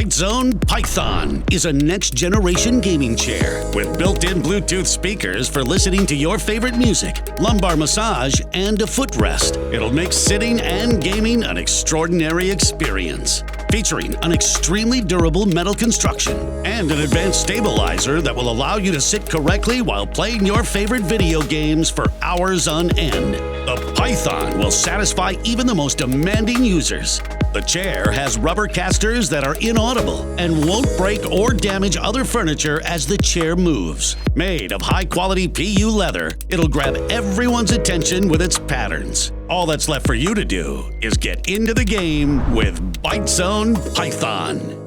Bytezone Python is a next-generation gaming chair with built-in Bluetooth speakers for listening to your favorite music, lumbar massage, and a footrest. It'll make sitting and gaming an extraordinary experience. Featuring an extremely durable metal construction and an advanced stabilizer that will allow you to sit correctly while playing your favorite video games for hours on end. The Python will satisfy even the most demanding users. The chair has rubber casters that are inaudible and won't break or damage other furniture as the chair moves. Made of high-quality PU leather, it'll grab everyone's attention with its patterns. All that's left for you to do is get into the game with Bytezone Python.